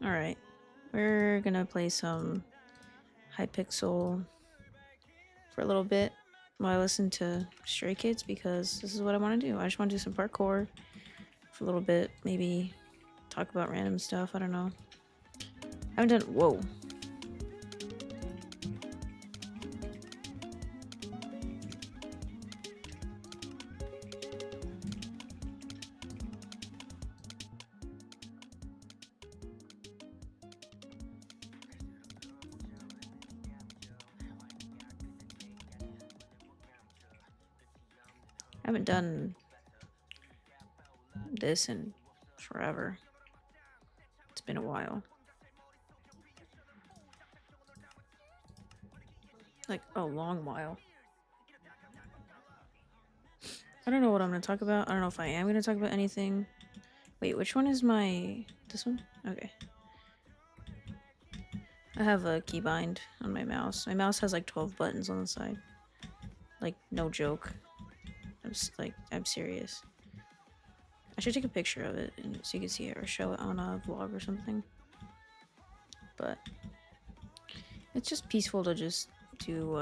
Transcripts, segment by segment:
Alright. We're gonna play some Hypixel for a little bit while I listen to Stray Kids because this is what I want to do. I just want to do some parkour for a little bit. Maybe talk about random stuff. I don't know. I haven't done. Whoa. I haven't done this in forever. It's been a while. Like a long while. I don't know what I'm gonna talk about. I don't know if I am gonna talk about anything. Wait, which one is my... This one? Okay. I have a keybind on my mouse. My mouse has like 12 buttons on the side. Like, no joke. I'm serious. I should take a picture of it and so you can see it or show it on a vlog or something. But it's just peaceful to just do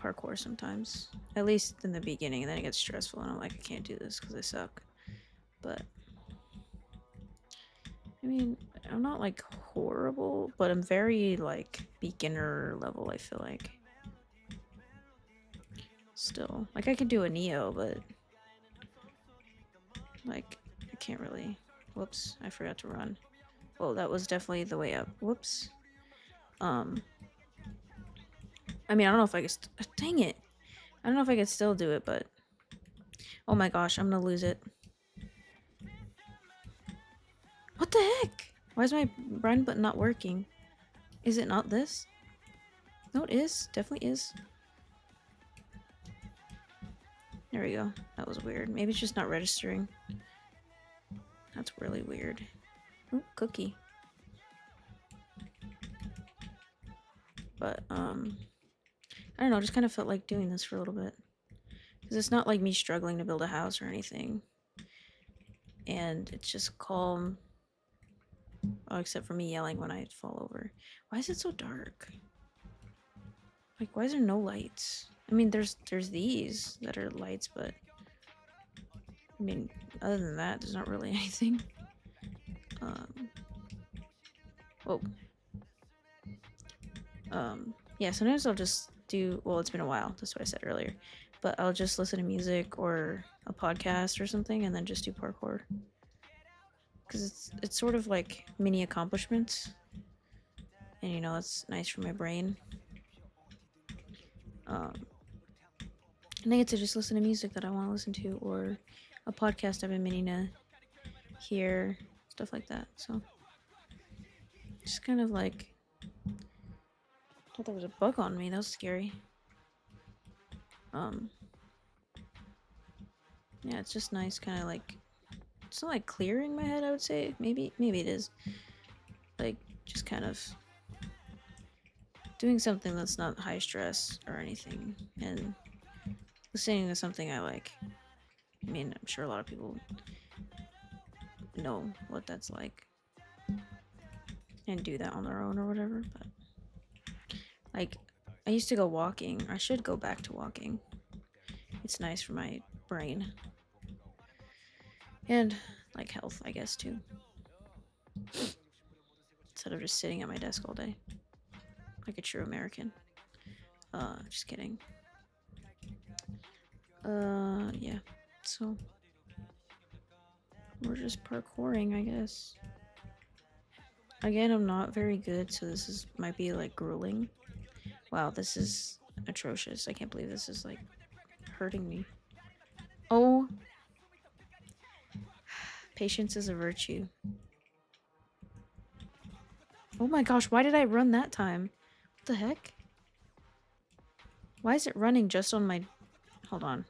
parkour sometimes. At least in the beginning, and then it gets stressful and I'm like, I can't do this because I suck. But I mean, I'm not like horrible, but I'm very like beginner level, I feel like. Still. Like I could do a Neo, but like I can't really. Whoops, I forgot to run. Oh, that was definitely the way up. Whoops. Um I mean, I don't know if I could dang it. I don't know if I could still do it, but oh my gosh, I'm gonna lose it. What the heck? Why is my run button not working? Is it not this? No, it is. Definitely is. There we go. That was weird. Maybe it's just not registering. That's really weird. Oh, cookie. But, I don't know. Just kind of felt like doing this for a little bit. Because it's not like me struggling to build a house or anything. And it's just calm. Oh, except for me yelling when I fall over. Why is it so dark? Like, why is there no lights? I mean, there's these that are lights, but I mean, other than that, there's not really anything. Whoa. Yeah, sometimes I'll just do, well, it's been a while, that's what I said earlier, but I'll just listen to music or a podcast or something and then just do parkour. Because it's sort of like mini accomplishments. And you know, it's nice for my brain. And I get to just listen to music that I want to listen to or a podcast I've been meaning to hear, stuff like that. So, just kind of like, I thought there was a bug on me. That was scary. Yeah, it's just nice, kind of like, it's not like clearing my head. I would say maybe it is, like just kind of doing something that's not high stress or anything, and listening to something I like. I mean, I'm sure a lot of people know what that's like and do that on their own or whatever, but like I used to go walking. I should go back to walking. It's nice for my brain and like health, I guess, too, instead of just sitting at my desk all day like a true American. Just kidding. Yeah, so we're just parkouring, I guess. Again, I'm not very good, so this is might be like grueling. Wow, this is atrocious. I can't believe this is like hurting me. Oh, patience is a virtue. Oh my gosh, why did I run that time? What the heck? Why is it running just on my... Hold on.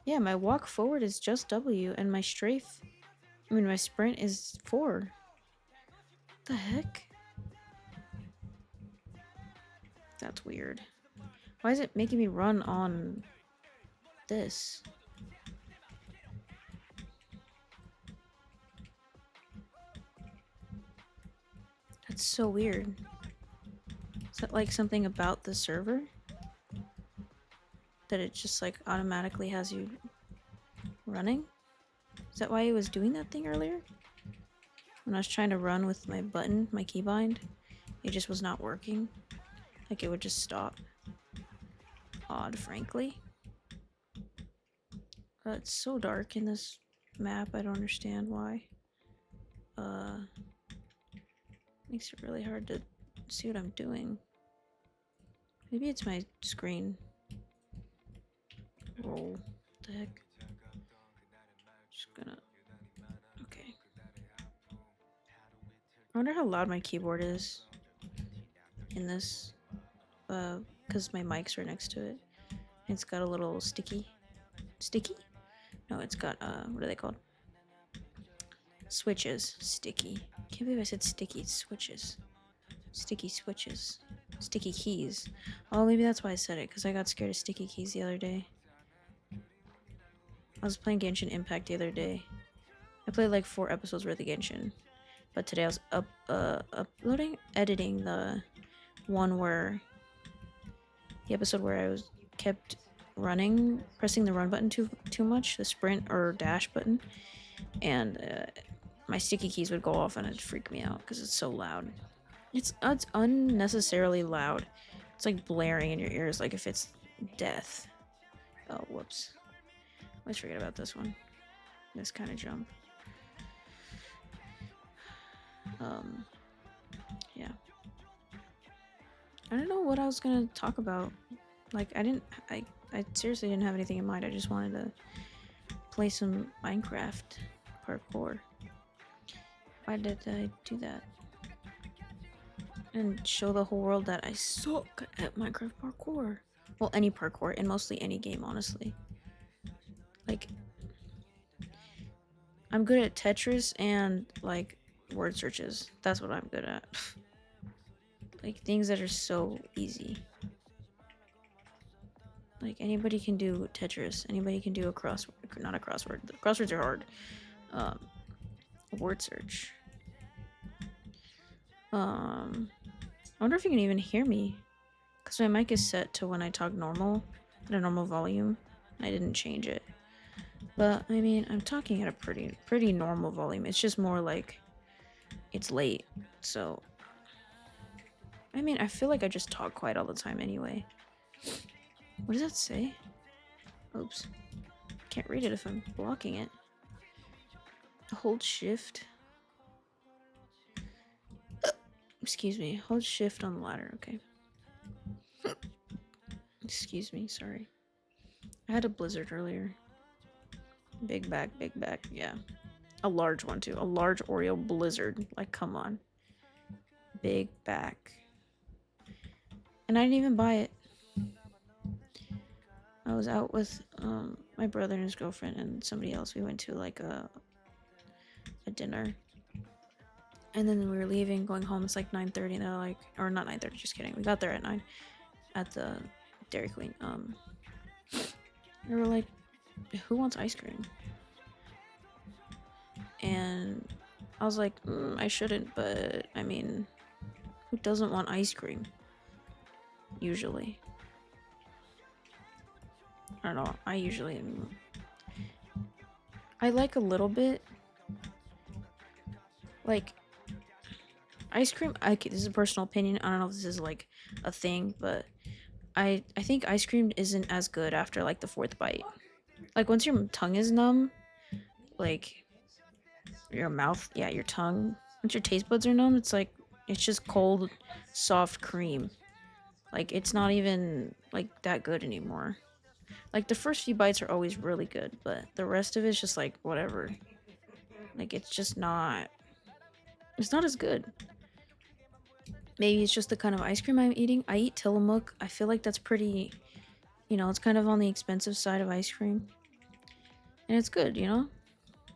Yeah, my walk forward is just W, and my strafe... I mean, my sprint is 4. What the heck? That's weird. Why is it making me run on this? That's so weird. Is that like something about the server? That it just like automatically has you running? Is that why it was doing that thing earlier? When I was trying to run with my button, my keybind, it just was not working. Like it would just stop. Odd, frankly. It's so dark in this map, I don't understand why. Makes it really hard to see what I'm doing. Maybe it's my screen. Roll. What the heck? Just gonna. Okay. I wonder how loud my keyboard is in this. Because my mic's right next to it. It's got a little sticky. Sticky? No, it's got, what are they called? Switches. Sticky. Can't believe I said sticky. It's switches. Sticky switches. Sticky keys. Oh, maybe that's why I said it, because I got scared of sticky keys the other day. I was playing Genshin Impact the other day. I played like 4 episodes worth of Genshin. But today I was editing the one where... The episode where I was kept running, pressing the run button too much, the sprint or dash button, and my sticky keys would go off and it'd freak me out because it's so loud. It's unnecessarily loud. It's like blaring in your ears, like if it's death. Oh, whoops. Let's forget about this one. This kind of jump. Yeah. I don't know what I was gonna talk about. Like, I seriously didn't have anything in mind. I just wanted to play some Minecraft parkour. Why did I do that? And show the whole world that I suck at Minecraft parkour. Well, any parkour, and mostly any game, honestly. Like, I'm good at Tetris and, like, word searches. That's what I'm good at. Like, things that are so easy. Like, anybody can do Tetris. Anybody can do a crossword. Not a crossword. The crosswords are hard. Word search. I wonder if you can even hear me. Because my mic is set to when I talk normal, at a normal volume. I didn't change it. But, I mean, I'm talking at a pretty normal volume. It's just more like, it's late. So, I mean, I feel like I just talk quiet all the time anyway. What does that say? Oops. Can't read it if I'm blocking it. Hold shift. Excuse me. Hold shift on the ladder. Okay. Excuse me. Sorry. I had a blizzard earlier. Big back. Yeah. A large one, too. A large Oreo blizzard. Like, come on. Big back. And I didn't even buy it. I was out with my brother and his girlfriend and somebody else. We went to, like, a dinner. And then we were leaving, going home. It's like 9:30, and they're like... Or not 9:30, just kidding. We got there at 9. At the Dairy Queen. They were like, who wants ice cream? And I was like, I shouldn't, but I mean, who doesn't want ice cream? Usually. I don't know. I usually am. I like a little bit. Like, ice cream, this is a personal opinion. I don't know if this is like a thing, but I think ice cream isn't as good after like the 4th bite. Like, once your tongue is numb, like, your mouth, yeah, your tongue, once your taste buds are numb, it's like, it's just cold, soft cream. Like, it's not even, like, that good anymore. Like, the first few bites are always really good, but the rest of it's just, like, whatever. Like, it's just not... It's not as good. Maybe it's just the kind of ice cream I'm eating. I eat Tillamook. I feel like that's pretty... You know, it's kind of on the expensive side of ice cream. And it's good, you know?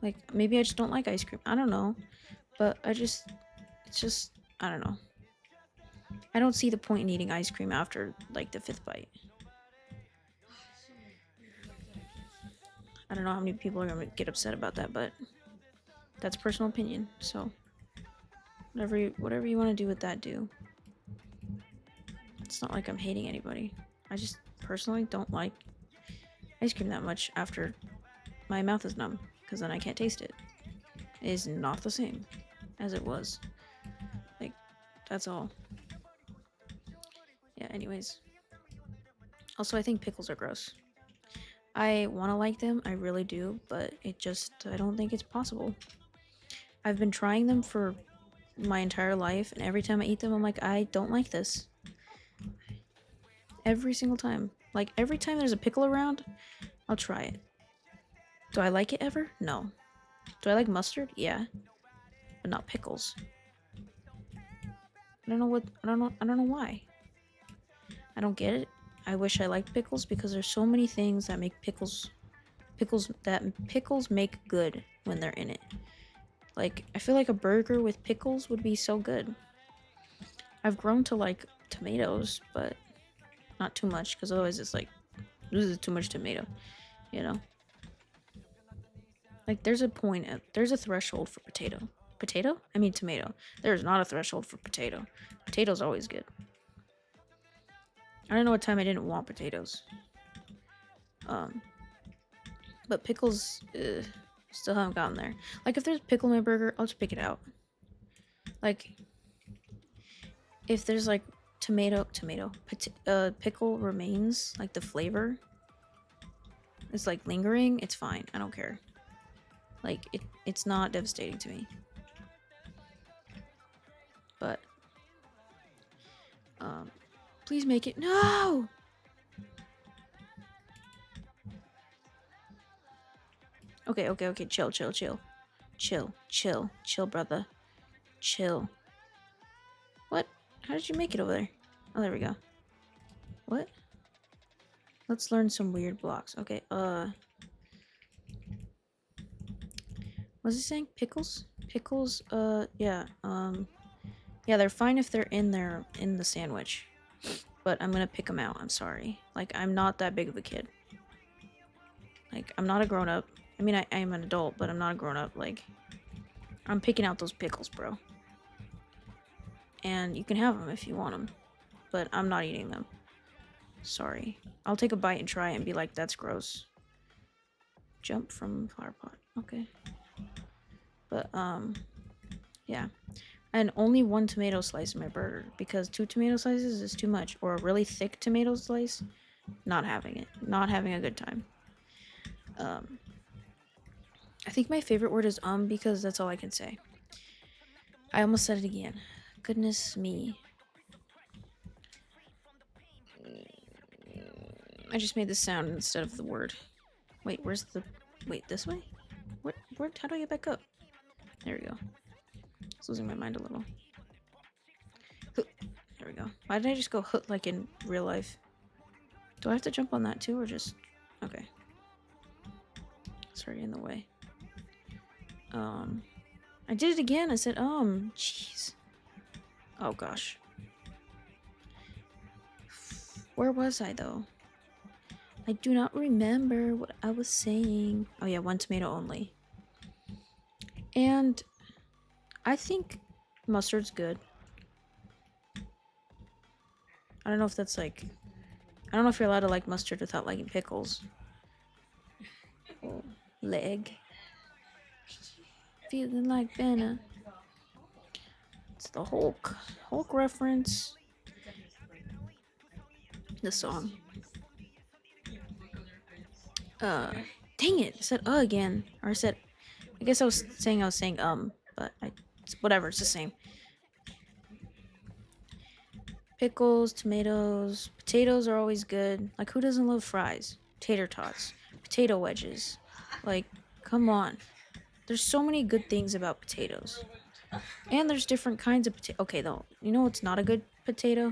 Like, maybe I just don't like ice cream. I don't know. But it's just... I don't know. I don't see the point in eating ice cream after like the 5th bite. I don't know how many people are gonna get upset about that, but that's personal opinion. So whatever you want to do with that, do. It's not like I'm hating anybody. I just personally don't like ice cream that much after my mouth is numb, because then I can't taste it. It is not the same as it was. Like, that's all. Yeah, anyways. Also, I think pickles are gross. I want to like them, I really do, but I don't think it's possible. I've been trying them for my entire life, and every time I eat them, I'm like, I don't like this. Every single time. Like, every time there's a pickle around, I'll try it. Do I like it ever? No. Do I like mustard? Yeah. But not pickles. I don't know why. I don't get it. I wish I liked pickles because there's so many things that make pickles make good when they're in it. Like, I feel like a burger with pickles would be so good. I've grown to like tomatoes, but not too much, because otherwise it's like, this is too much tomato, you know? Like, there's a threshold for potato. Potato? I mean tomato. There's not a threshold for potato. Potato's always good. I don't know what time I didn't want potatoes. But pickles, still haven't gotten there. Like, if there's pickle in my burger, I'll just pick it out. Like, if there's like pickle remains, like the flavor is like lingering, it's fine. I don't care. Like, it's not devastating to me. But please make it. No. Okay. Chill, brother. Chill. What? How did you make it over there? Oh, there we go. What? Let's learn some weird blocks. Okay, what's he saying? Pickles? Pickles, yeah, yeah, they're fine if they're in the sandwich. But I'm gonna pick them out, I'm sorry. Like, I'm not that big of a kid. Like, I'm not a grown-up. I mean, I am an adult, but I'm not a grown-up. Like, I'm picking out those pickles, bro. And you can have them if you want them. But I'm not eating them. Sorry. I'll take a bite and try it and be like, that's gross. Jump from flower pot. Okay. But, yeah. And only 1 tomato slice in my burger, because 2 tomato slices is too much. Or a really thick tomato slice, not having it. Not having a good time. I think my favorite word is because that's all I can say. I almost said it again. Goodness me. I just made the sound instead of the word. Wait, wait, this way? How do I get back up? There we go. I was losing my mind a little. There we go. Why did I just go like in real life? Do I have to jump on that too, or just... Okay. Sorry, in the way. I did it again. I said, jeez. Oh, gosh. Where was I, though? I do not remember what I was saying. Oh, yeah, 1 tomato only. And I think mustard's good. I don't know if that's like... I don't know if you're allowed to like mustard without liking pickles. Oh, leg. Feeling like Benna. It's the Hulk reference. The song. Dang it! I said again, or I said. I guess I was saying but whatever. It's the same. Pickles, tomatoes, potatoes are always good. Like, who doesn't love fries? Tater tots, potato wedges. Like, come on. There's so many good things about potatoes. And there's different kinds of potato. Okay, though, you know what's not a good potato?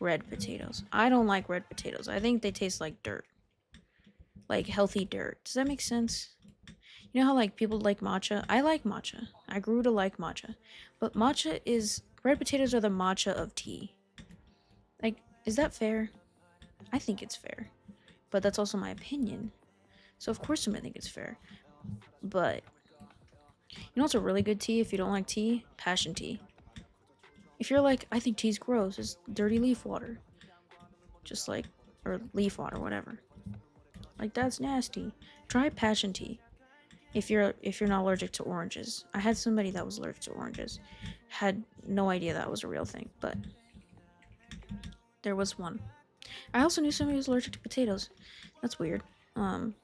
Red potatoes. I don't like red potatoes. I think they taste like dirt. Like healthy dirt. Does that make sense? You know how like people like matcha? I like matcha. I grew to like matcha. But red potatoes are the matcha of tea. Like, is that fair? I think it's fair. But that's also my opinion. So of course I'm gonna think it's fair. But you know what's a really good tea if you don't like tea? Passion tea. If you're like, I think tea's gross, it's dirty leaf water. Just like, or leaf water, whatever. Like that's nasty. Try passion tea. If you're not allergic to oranges. I had somebody that was allergic to oranges. Had no idea that was a real thing, but there was one. I also knew somebody who was allergic to potatoes. That's weird. Um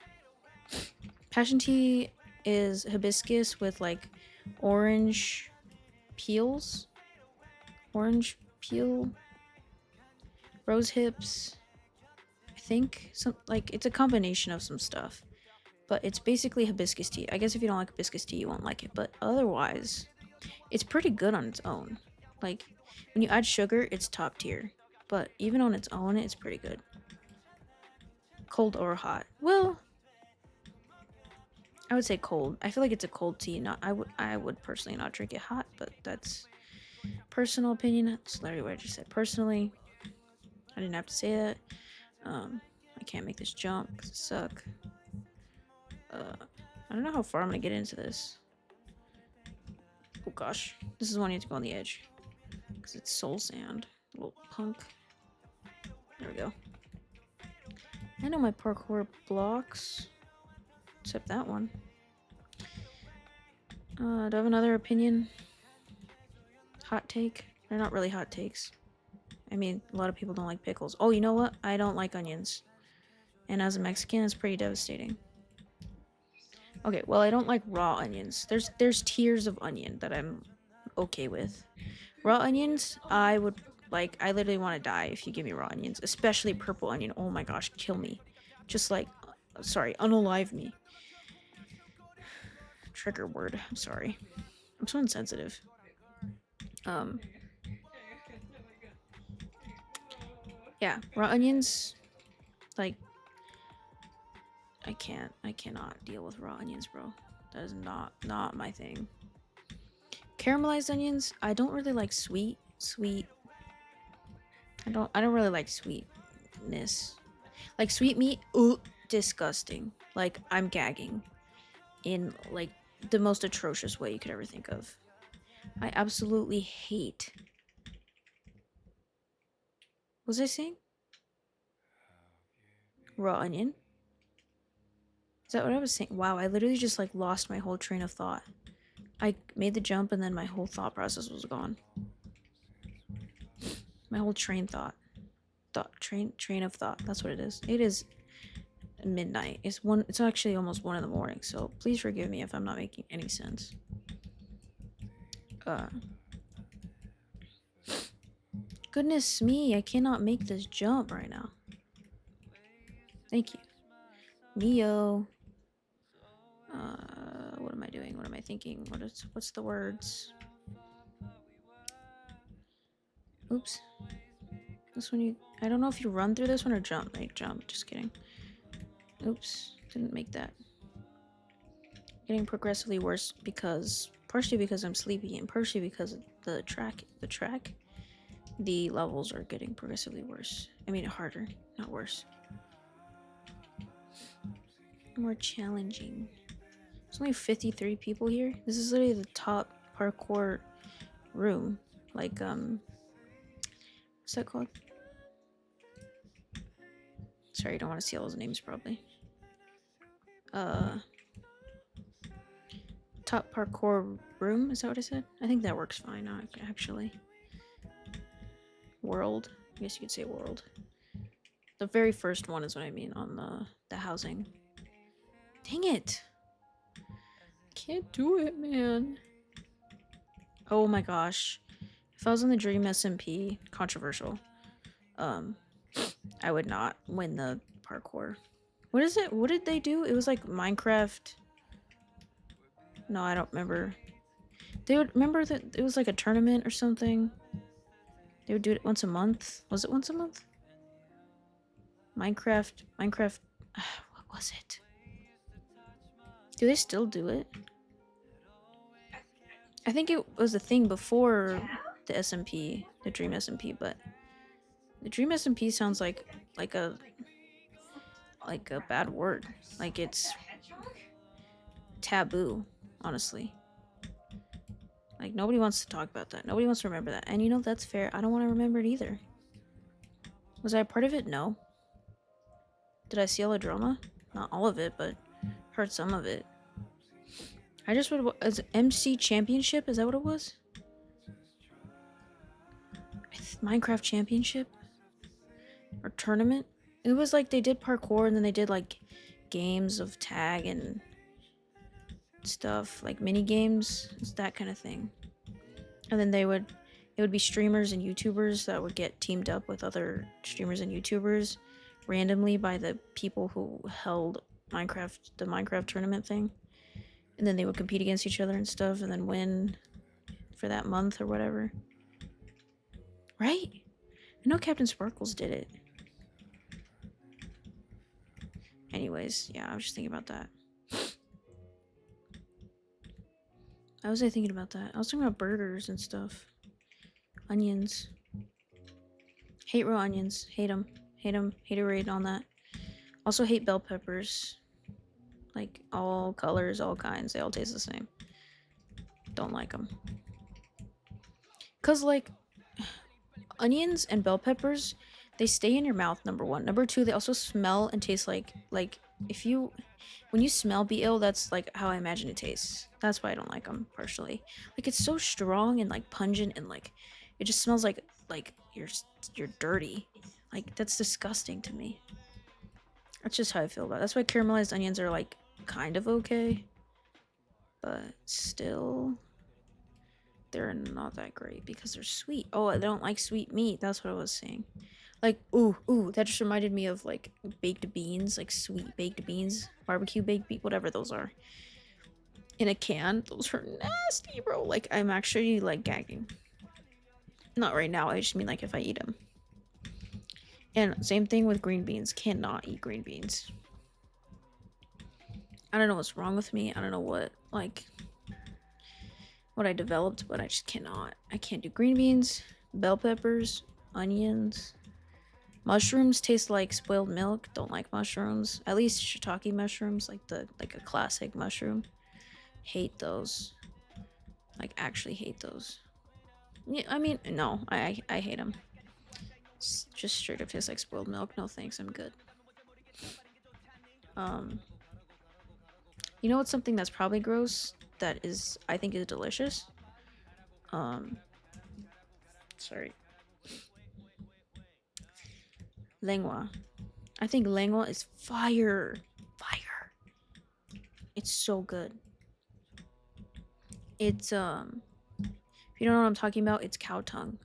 Passion tea is hibiscus with like orange peels, orange peel, rose hips. I think some like it's a combination of some stuff, but it's basically hibiscus tea. I guess if you don't like hibiscus tea, you won't like it, but otherwise, it's pretty good on its own. Like when you add sugar, it's top tier, but even on its own, it's pretty good. Cold or hot? Well, I would say cold. I feel like it's a cold tea. Not I would personally not drink it hot, but that's personal opinion. That's literally what I just said. Personally, I didn't have to say that. I can't make this jump because it suck. I don't know how far I'm gonna get into this. Oh gosh, this is one you have to go on the edge because it's soul sand. Little punk. There we go. I know my parkour blocks, except that one. Do I have another opinion? Hot take? They're not really hot takes. I mean, a lot of people don't like pickles. Oh, you know what? I don't like onions. And as a Mexican, it's pretty devastating. Okay, well, I don't like raw onions. There's tiers of onion that I'm okay with. Raw onions, I would like. I literally want to die if you give me raw onions, especially purple onion. Oh my gosh, kill me. Just like, sorry, unalive me. Trigger word. I'm sorry. I'm so insensitive. Um. Yeah, raw onions. Like, I cannot deal with raw onions, bro. That is not my thing. Caramelized onions, I don't really like sweet. I don't really like sweetness. Like sweet meat, ooh, disgusting. Like I'm gagging in like the most atrocious way you could ever think of. I absolutely hate. What was I saying? Raw onion? Is that what I was saying? Wow, I literally just like lost my whole train of thought. I made the jump and then my whole thought process was gone. My whole train of thought. That's what it is. It is midnight. It's actually almost 1 in the morning, so please forgive me if I'm not making any sense. Uh Goodness me, I cannot make this jump right now. Thank you. Neo. What am I doing? What am I thinking? What's the words? Oops. This one I don't know if you run through this one or jump. Like jump, just kidding. Oops, didn't make that. Getting progressively worse partially because I'm sleepy and partially because of the track. The levels are getting progressively worse. I mean harder, not worse. More challenging. There's only 53 people here. This is literally the top parkour room. Like, what's that called? Sorry, I don't want to see all those names probably. Top parkour room, is that what I said? I think that works fine, actually. World. I guess you could say world. The very first one is what I mean on the housing. Dang it! Can't do it, man. Oh my gosh. If I was in the Dream SMP, controversial, I would not win the parkour. What is it? What did they do? It was like Minecraft. No, I don't remember. They would remember that it was like a tournament or something. They would do it once a month. Was it once a month? Minecraft. What was it? Do they still do it? I think it was a thing before the SMP, the Dream SMP, but The Dream SMP sounds like a bad word. Like it's taboo, honestly. Like nobody wants to talk about that. Nobody wants to remember that. And you know that's fair. I don't want to remember it either. Was I a part of it? No. Did I see all the drama? Not all of it, but heard some of it. I just would as MC Championship. Is that what it was? Minecraft Championship or tournament. It was like they did parkour and then they did like games of tag and stuff, like mini games, it's that kind of thing. And then it would be streamers and YouTubers that would get teamed up with other streamers and YouTubers randomly by the people who held the Minecraft tournament thing. And then they would compete against each other and stuff and then win for that month or whatever. Right? I know Captain Sparkles did it. Anyways, yeah, I was just thinking about that. How was I thinking about that? I was talking about burgers and stuff. Onions. Hate raw onions. Hate them. Hate them. Haterade on that. Also hate bell peppers. Like all colors, all kinds. They all taste the same. Don't like them. Cause like onions and bell peppers, they stay in your mouth. Number one. Number two, they also smell and taste like if you when you smell BL, that's like how I imagine it tastes. That's why I don't like them partially. Like it's so strong and like pungent and like it just smells like you're dirty. Like that's disgusting to me. That's just how I feel about it. That's why caramelized onions are like kind of okay, but still they're not that great because they're sweet. Oh, I don't like sweet meat. That's what I was saying. Like, ooh, that just reminded me of like baked beans, like sweet baked beans, barbecue baked beans, whatever those are. In a can, those are nasty, bro. Like, I'm actually like gagging. Not right now, I just mean like if I eat them. And same thing with green beans. Cannot eat green beans. I don't know what's wrong with me. I don't know what I developed, but I just cannot. I can't do green beans, bell peppers, onions. Mushrooms taste like spoiled milk. Don't like mushrooms. At least shiitake mushrooms, like a classic mushroom. Hate those. Like actually hate those. Yeah, I mean, no, I hate them. It's just straight up tastes like spoiled milk. No thanks, I'm good. You know what's something that's probably gross that is I think is delicious? Sorry. Lengua. I think lengua is fire. Fire. It's so good. It's if you don't know what I'm talking about, it's cow tongue.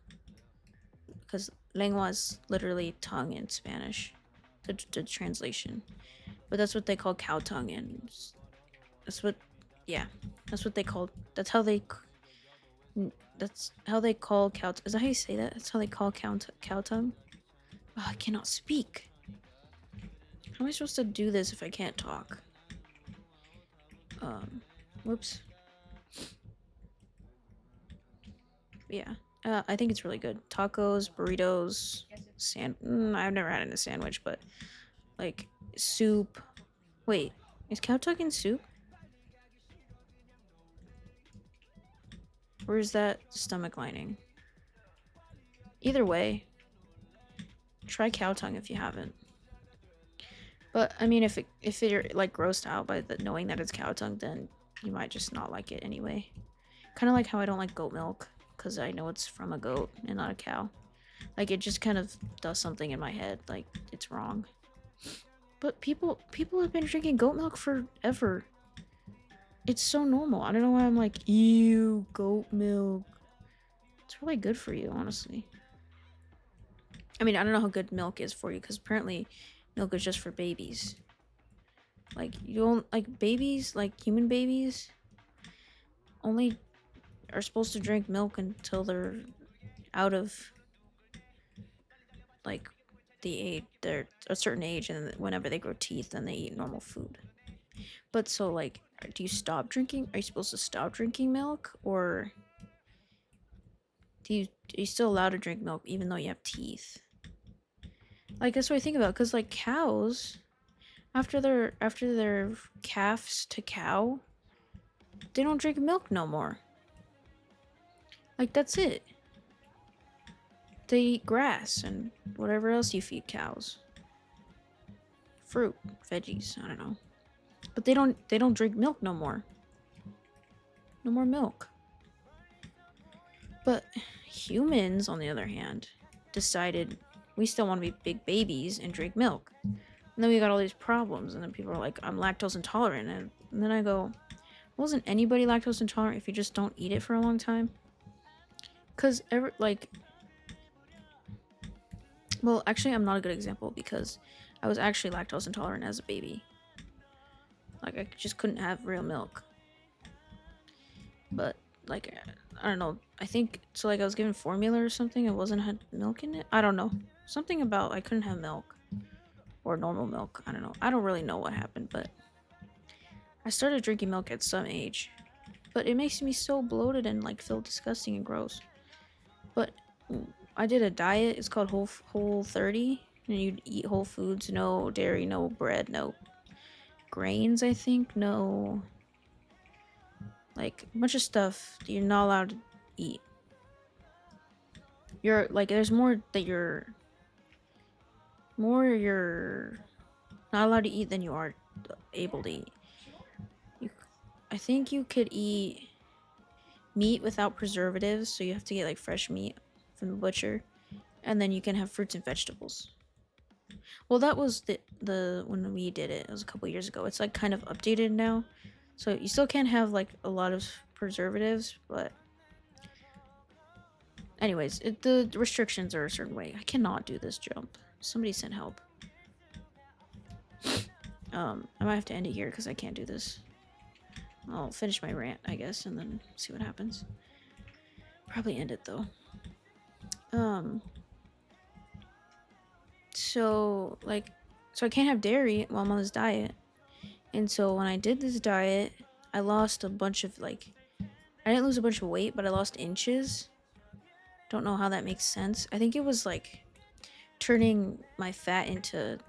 Because lengua is literally tongue in Spanish. The translation. But that's what they call cow tongue and that's what they call that's how they call cow. Is that how you say that? That's how they call cow tongue. Oh, I cannot speak. How am I supposed to do this if I can't talk? Whoops. Yeah. I think it's really good. Tacos, burritos, I've never had it in a sandwich, but like soup. Wait, is cow tongue in soup? Or is that stomach lining? Either way, try cow tongue if you haven't. But I mean, if you're like grossed out by knowing that it's cow tongue, then you might just not like it anyway. Kind of like how I don't like goat milk because I know it's from a goat and not a cow. Like it just kind of does something in my head, like it's wrong. But people have been drinking goat milk forever. It's so normal. I don't know why I'm like, ew, goat milk. It's really good for you, honestly. I mean, I don't know how good milk is for you because apparently milk is just for babies. Like you don't like babies, like human babies only are supposed to drink milk until they're out of like the age they're a certain age, and whenever they grow teeth then they eat normal food. But so like do you stop drinking? Are you supposed to stop drinking milk, or are you still allowed to drink milk even though you have teeth? Like that's what I think about, because like cows, after their calves to cow, they don't drink milk no more. Like that's it. They eat grass and whatever else you feed cows. Fruit, veggies, I don't know. But they don't drink milk no more. No more milk. But humans, on the other hand, decided we still want to be big babies and drink milk. And then we got all these problems, and then people are like, I'm lactose intolerant. And then I go, wasn't anybody lactose intolerant if you just don't eat it for a long time? Because, well, actually, I'm not a good example because I was actually lactose intolerant as a baby. Like, I just couldn't have real milk. But, like, I don't know. I think, so, like, I was given formula or something. I wasn't had milk in it. I don't know. Something about I couldn't have milk. Or normal milk. I don't know. I don't really know what happened, but I started drinking milk at some age. But it makes me so bloated and, like, feel disgusting and gross. But I did a diet. It's called Whole 30. And you eat whole foods, no dairy, no bread, no grains, I think, no, like, a bunch of stuff that you're not allowed to eat. You're, like, there's more that you're not allowed to eat than you are able to eat. I think you could eat meat without preservatives, so you have to get, like, fresh meat from the butcher. And then you can have fruits and vegetables. Well, that was the when we did it. It was a couple years ago. It's like kind of updated now, so you still can't have like a lot of preservatives. But anyways, the restrictions are a certain way. I cannot do this jump. Somebody send help. I might have to end it here because I can't do this. I'll finish my rant, I guess, and then see what happens. Probably end it though. So I can't have dairy while I'm on this diet. And so when I did this diet, I lost a bunch of, like, I didn't lose a bunch of weight, but I lost inches. Don't know how that makes sense. I think it was like turning my fat into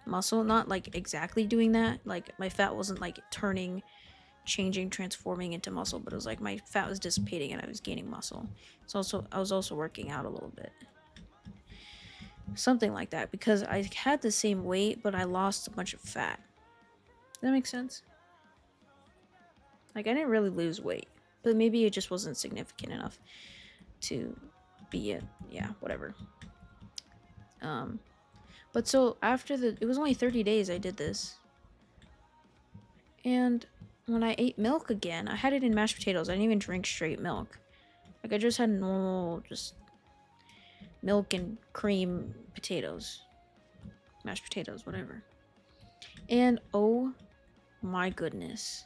muscle, not like exactly doing that. Like my fat wasn't like changing, transforming into muscle, but it was like my fat was dissipating and I was gaining muscle. I was also working out a little bit. Something like that, because I had the same weight, but I lost a bunch of fat. Does that make sense? Like, I didn't really lose weight, but maybe it just wasn't significant enough to be it. Yeah, whatever. But so after it was only 30 days I did this. And when I ate milk again, I had it in mashed potatoes. I didn't even drink straight milk. Like, I just had normal, just milk and cream potatoes. Mashed potatoes, whatever. And oh my goodness.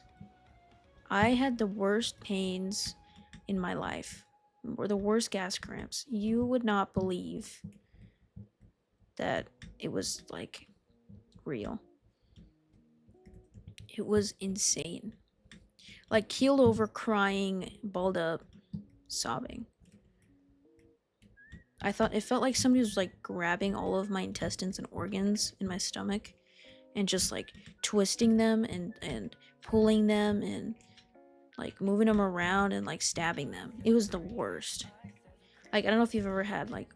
I had the worst pains in my life. Or the worst gas cramps. You would not believe that it was, like, real. It was insane. Like, keeled over, crying, balled up, sobbing. It felt like somebody was, like, grabbing all of my intestines and organs in my stomach and just, like, twisting them and pulling them and, like, moving them around and, like, stabbing them. It was the worst. Like, I don't know if you've ever had, like,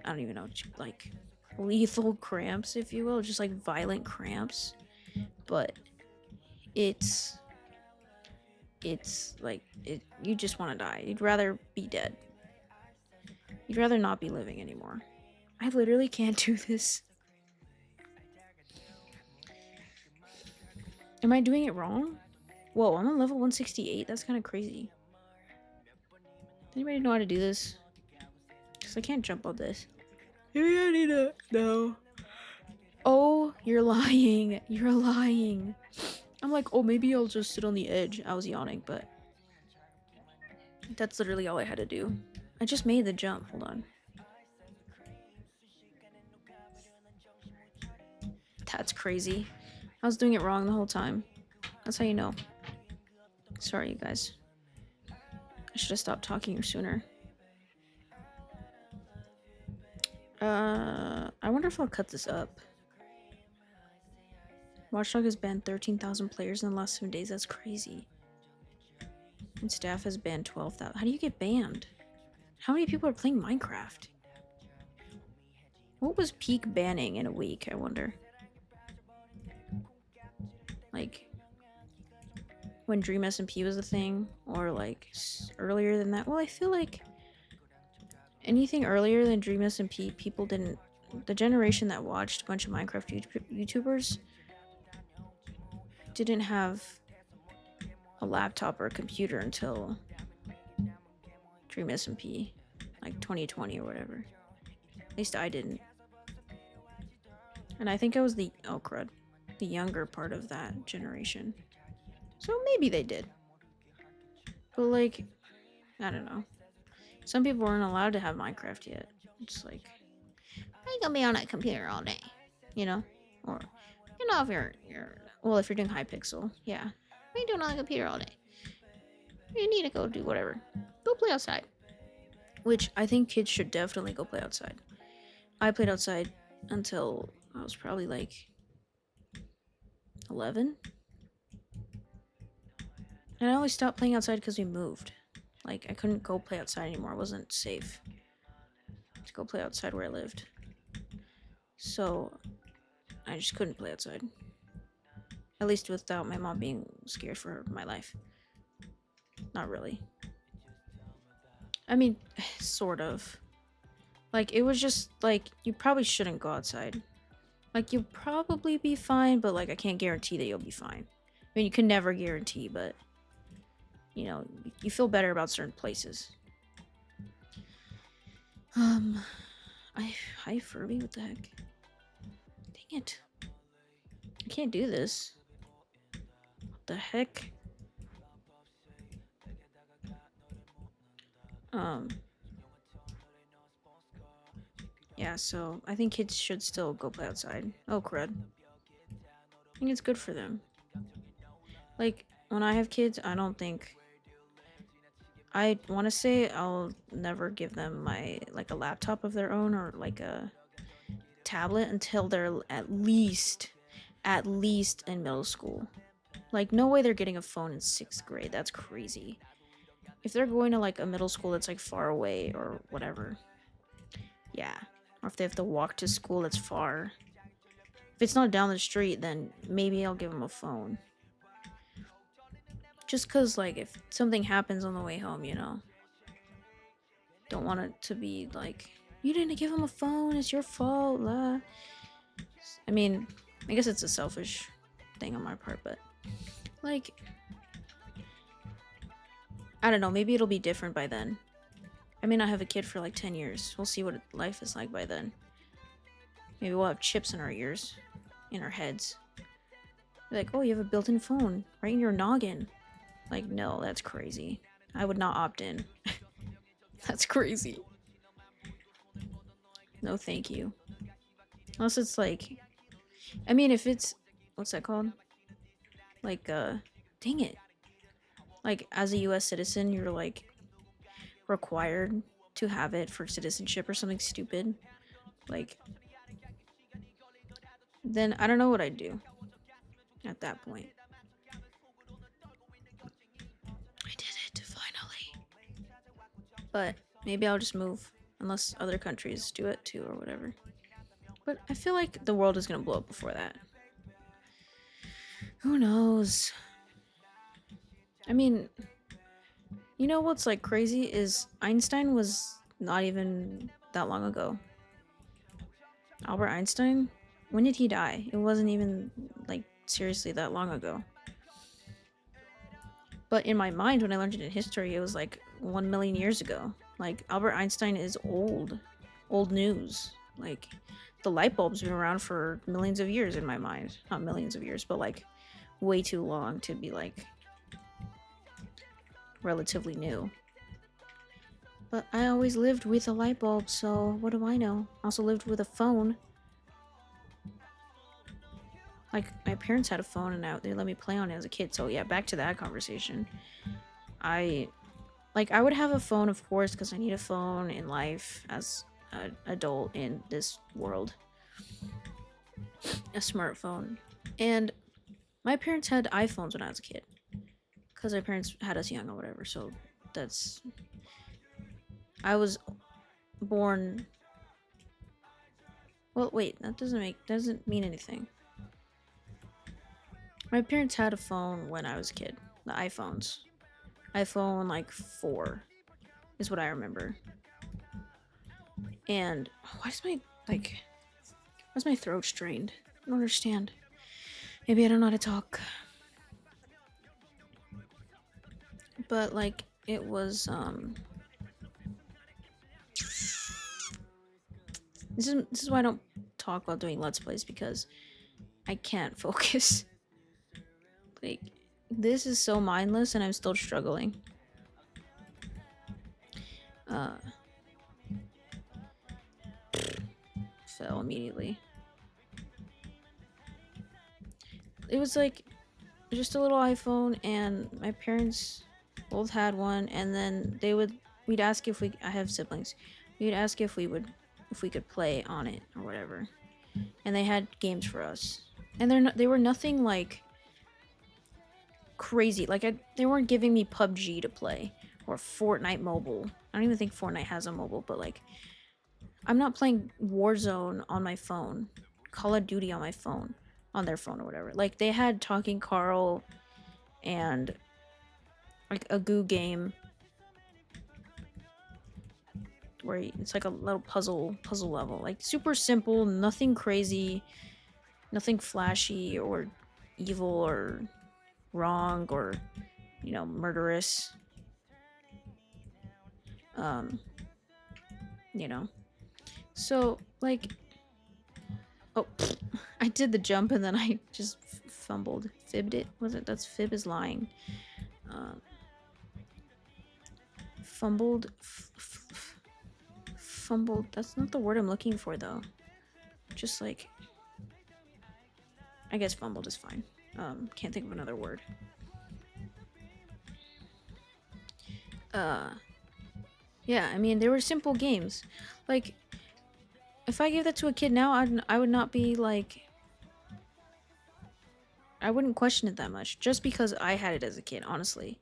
I don't even know, like, lethal cramps, if you will, just, like, violent cramps. But it's like, you just want to die. You'd rather be dead. You'd rather not be living anymore. I literally can't do this. Am I doing it wrong? Whoa, I'm on level 168. That's kind of crazy. Does anybody know how to do this? Because I can't jump on this. Maybe I need to know. Oh, you're lying. You're lying. I'm like, oh, maybe I'll just sit on the edge. I was yawning, but that's literally all I had to do. I just made the jump. Hold on. That's crazy. I was doing it wrong the whole time. That's how you know. Sorry, you guys. I should have stopped talking sooner. I wonder if I'll cut this up. Watchdog has banned 13,000 players in the last 7 days. That's crazy. And staff has banned 12,000. How do you get banned? How many people are playing Minecraft? What was peak banning in a week, I wonder? Like, when Dream SMP was a thing? Or, like, earlier than that? Well, I feel like anything earlier than Dream SMP, people didn't... The generation that watched a bunch of Minecraft YouTubers didn't have a laptop or a computer until Dream SMP, like 2020 or whatever. At least I didn't. And I think I was the younger part of that generation. So maybe they did. But like, I don't know. Some people weren't allowed to have Minecraft yet. It's like, I ain't gonna be on that computer all day, you know? Or, if you're if you're doing Hypixel, yeah. What are you doing on the computer all day? You need to go do whatever. Go play outside. Which I think kids should definitely go play outside. I played outside until I was probably like 11. And I only stopped playing outside because we moved. Like, I couldn't go play outside anymore. It wasn't safe to go play outside where I lived. So, I just couldn't play outside. At least without my mom being scared for my life. Not really. I mean, sort of. Like, it was just, like, you probably shouldn't go outside. Like, you'll probably be fine, but, like, I can't guarantee that you'll be fine. I mean, you can never guarantee, but, you feel better about certain places. Hi, Furby, what the heck? Dang it. I can't do this. What the heck? Yeah, so I think kids should still go play outside. Oh, crud. I think it's good for them. Like, when I have kids, I don't think... I want to say I'll never give them a laptop of their own or, like, a tablet until they're at least in middle school. Like, no way they're getting a phone in 6th grade. That's crazy. If they're going to, like, a middle school that's, like, far away or whatever. Yeah. Or if they have to walk to school that's far. If it's not down the street, then maybe I'll give them a phone. Just because, like, if something happens on the way home, don't want it to be, like, you didn't give him a phone, it's your fault, blah. I mean, I guess it's a selfish thing on my part, but, like, I don't know, maybe it'll be different by then. I may not have a kid for, like, 10 years. We'll see what life is like by then. Maybe we'll have chips in our ears, in our heads. Like, oh, you have a built-in phone right in your noggin. Like, no, that's crazy. I would not opt in. That's crazy. No, thank you. Unless it's like... I mean, if it's... What's that called? Like, dang it. Like, as a US citizen, you're, like, required to have it for citizenship or something stupid. Like... Then I don't know what I'd do. At that point. I did it, finally. But maybe I'll just move. Unless other countries do it too or whatever. But I feel like the world is gonna blow up before that. Who knows? I mean, you know what's like crazy is Einstein was not even that long ago. Albert Einstein? When did he die? It wasn't even like seriously that long ago. But in my mind, when I learned it in history, it was like 1 million years ago. Like, Albert Einstein is old news. Like, the light bulb's been around for millions of years in my mind. Not millions of years, but like way too long to be like relatively new. But I always lived with a light bulb, so what do I know? I also lived with a phone. Like, my parents had a phone and they let me play on it as a kid. So yeah, back to that conversation. I would have a phone, of course, because I need a phone in life as adult in this world a smartphone. And my parents had iPhones when I was a kid because my parents had us young or whatever. So that's I was born. Well, wait, that doesn't mean anything. My parents had a phone when I was a kid. The iPhones. iPhone like 4 is what I remember. And why's my throat strained? I don't understand. Maybe I don't know how to talk. But like it was this is why I don't talk while doing let's plays, because I can't focus. Like this is so mindless and I'm still struggling. Fell immediately. It was like just a little iPhone, and my parents both had one, and then we'd ask if I have siblings. We'd ask if we could play on it or whatever. And they had games for us. And they were nothing like crazy. Like they weren't giving me PUBG to play or Fortnite mobile. I don't even think Fortnite has a mobile, but like I'm not playing Warzone on my phone, Call of Duty on my phone, on their phone or whatever. Like they had Talking Carl and like a Goo game where it's like a little puzzle level, like super simple, nothing crazy, nothing flashy or evil or wrong or murderous. You know. So like, oh, I did the jump and then I just fumbled, fibbed it. Was it? That's fib is lying. Fumbled. Fumbled. That's not the word I'm looking for though. Just like, I guess fumbled is fine. Can't think of another word. Yeah, I mean, they were simple games. Like, if I gave that to a kid now, I would not be like, I wouldn't question it that much, just because I had it as a kid, honestly.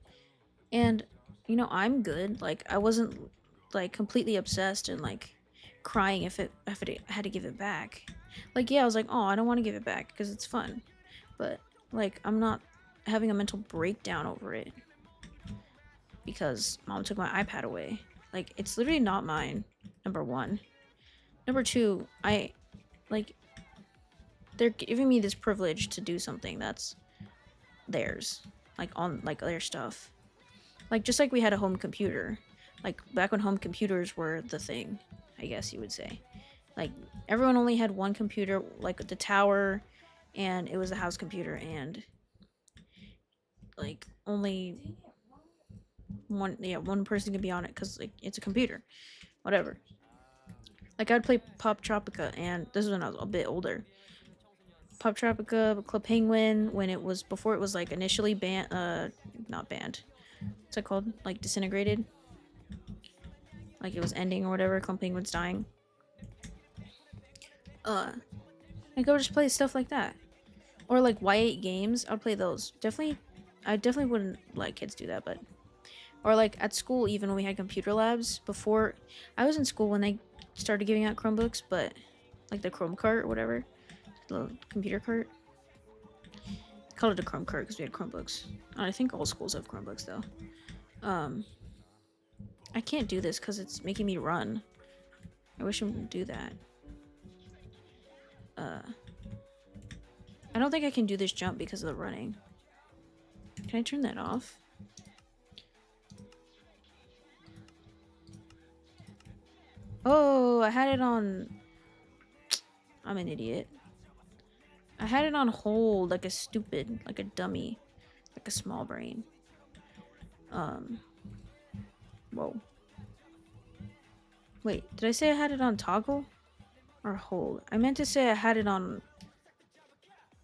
And, I'm good. Like, I wasn't, like, completely obsessed and, like, crying if I had to give it back. Like, yeah, I was like, oh, I don't want to give it back because it's fun. But, like, I'm not having a mental breakdown over it because mom took my iPad away. Like, it's literally not mine, number one. Number two, they're giving me this privilege to do something that's theirs. Like, on, like, their stuff. Like, just like we had a home computer. Like, back when home computers were the thing, I guess you would say. Like, everyone only had one computer, like, the tower, and it was the house computer, and, like, only one person could be on it, because, like, it's a computer. Whatever. Like, I'd play Pop Tropica, and this is when I was a bit older. Pop Tropica, Club Penguin, before it was, like, initially not banned. What's it called? Like, disintegrated? Like, it was ending or whatever, Club Penguin's dying. I go just play stuff like that. Or, like, Y8 games, I'd play those. I definitely wouldn't let kids do that, but... Or, like, at school, even when we had computer labs, before... I was in school when they started giving out Chromebooks, but... Like, the Chrome cart or whatever. The computer cart. I called it a Chrome cart because we had Chromebooks. I think all schools have Chromebooks, though. I can't do this because it's making me run. I wish I wouldn't do that. I don't think I can do this jump because of the running. Can I turn that off? Oh, I had it on... I'm an idiot. I had it on hold like a stupid, like a dummy, like a small brain. Whoa. Wait, did I say I had it on toggle? Or hold? I meant to say I had it on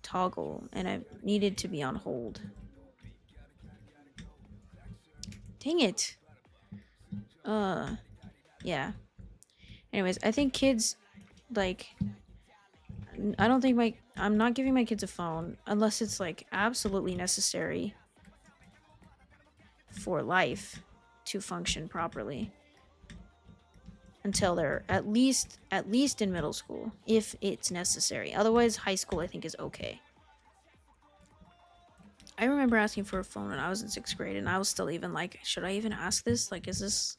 toggle and I needed to be on hold. Dang it. Yeah. Anyways, I think kids, like, I don't think I'm not giving my kids a phone unless it's like absolutely necessary for life to function properly until they're at least in middle school if it's necessary. Otherwise, high school I think is okay. I remember asking for a phone when I was in 6th grade and I was still even like, should I even ask this? Like, is this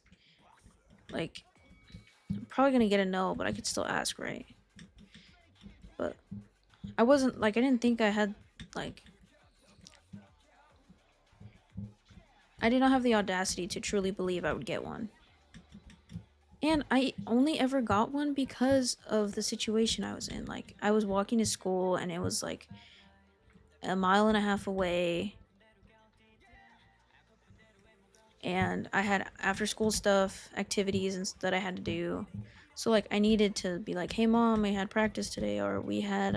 like, I'm probably gonna get a no, but I could still ask, right? But I wasn't like, I didn't think I had like, I did not have the audacity to truly believe I would get one. And I only ever got one because of the situation I was in. Like, I was walking to school and it was like a mile and a half away. And I had after school stuff, activities and that I had to do. So like I needed to be like, "Hey mom, we had practice today or we had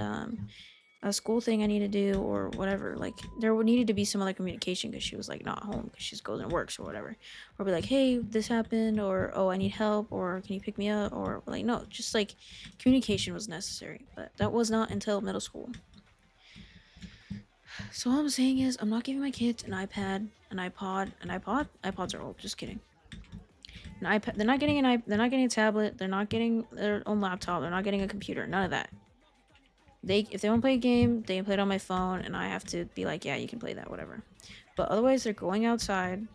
a school thing I need to do or whatever." Like there needed to be some other communication because she was like not home because she's goes and works or whatever. Or be like, "Hey, this happened," or "Oh, I need help," or "Can you pick me up?" Or like no, just like communication was necessary. But that was not until middle school. So all I'm saying is I'm not giving my kids an iPad, an iPod, an iPod. iPods are old. Just kidding. An iPad. They're not getting They're not getting a tablet. They're not getting their own laptop. They're not getting a computer. None of that. If they want to play a game, they can play it on my phone, and I have to be like, yeah, you can play that, whatever. But otherwise, they're going outside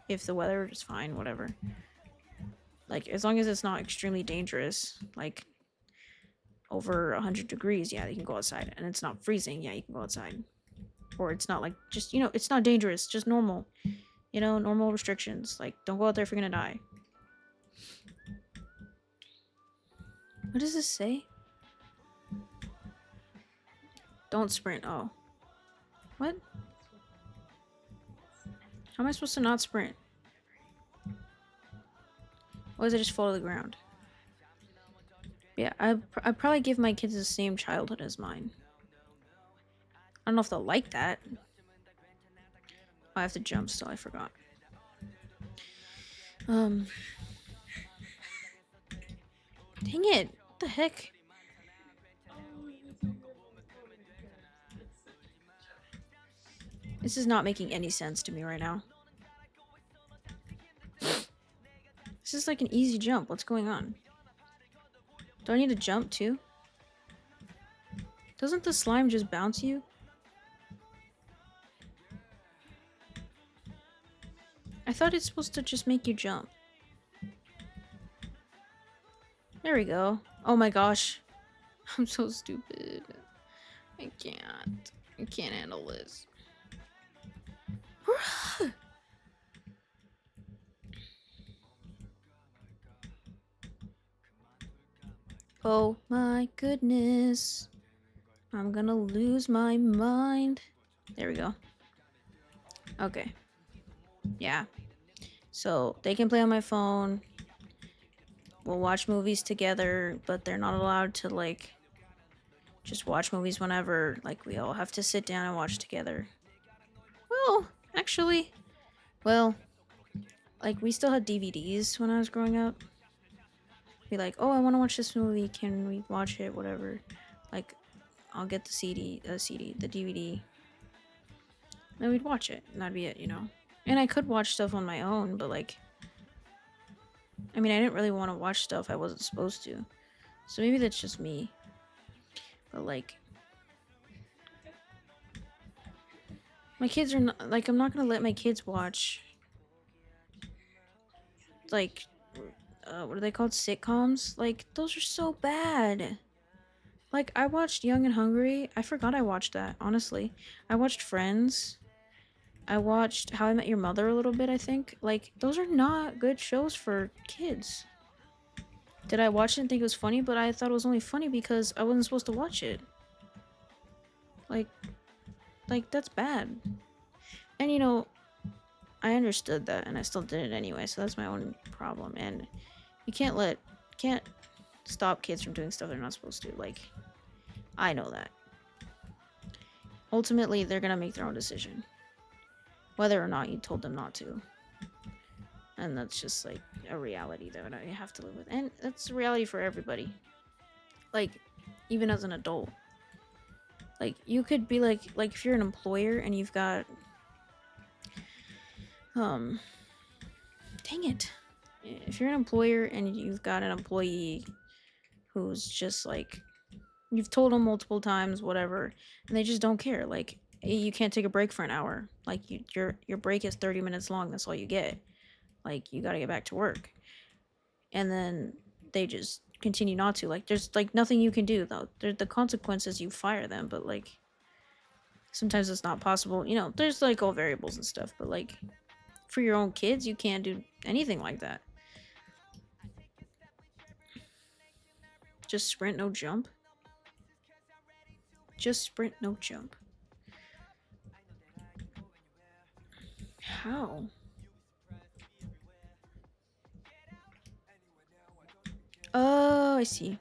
if the weather is fine, whatever. Like as long as it's not extremely dangerous, like over 100 degrees, yeah, they can go outside, and it's not freezing, yeah, you can go outside. Or it's not like just it's not dangerous, just normal, normal restrictions. Like don't go out there if you're gonna die. What does this say? Don't sprint. Oh. What? How am I supposed to not sprint? Or does it just fall to the ground? Yeah, I'd probably give my kids the same childhood as mine. I don't know if they'll like that. Oh, I have to jump still, I forgot. Dang it! What the heck? This is not making any sense to me right now. This is like an easy jump. What's going on? Do I need to jump too? Doesn't the slime just bounce you? I thought it's supposed to just make you jump. There we go. Oh my gosh. I'm so stupid. I can't handle this. Oh my goodness. I'm gonna lose my mind. There we go. Okay. Yeah. So they can play on my phone. We'll watch movies together, but they're not allowed to like just watch movies whenever. Like we all have to sit down and watch together. Well, actually, well, like we still had DVDs when I was growing up. Be like, oh, I want to watch this movie. Can we watch it? Whatever. Like, I'll get the the DVD. Then we'd watch it, and that'd be it, And I could watch stuff on my own, but like, I mean, I didn't really want to watch stuff I wasn't supposed to. So maybe that's just me. But like, my kids are not like I'm not gonna let my kids watch like what are they called, sitcoms? Like those are so bad. Like I watched Young and Hungry. I forgot I watched that, honestly. I watched Friends. I watched How I Met Your Mother a little bit, I think. Like those are not good shows for kids. Did I watch it and think it was funny? But I thought it was only funny because I wasn't supposed to watch it. Like that's bad. And I understood that and I still did it anyway, so that's my own problem. And you can't stop kids from doing stuff they're not supposed to. Like, I know that. Ultimately, they're gonna make their own decision. Whether or not you told them not to. And that's just like a reality that I have to live with, and that's a reality for everybody. Like, even as an adult, like you could be like if you're an employer and you've got um dang it, if you're an employer and you've got an employee who's just like, you've told them multiple times whatever, and they just don't care, like, you can't take a break for an hour, like your break is 30 minutes long, that's all you get, like you got to get back to work, and then they just continue not to, like there's like nothing you can do though. The consequences, you fire them, but like sometimes it's not possible, there's like all variables and stuff, but like for your own kids you can't do anything like that. Just sprint, no jump. Just sprint, no jump. How? Oh, I see.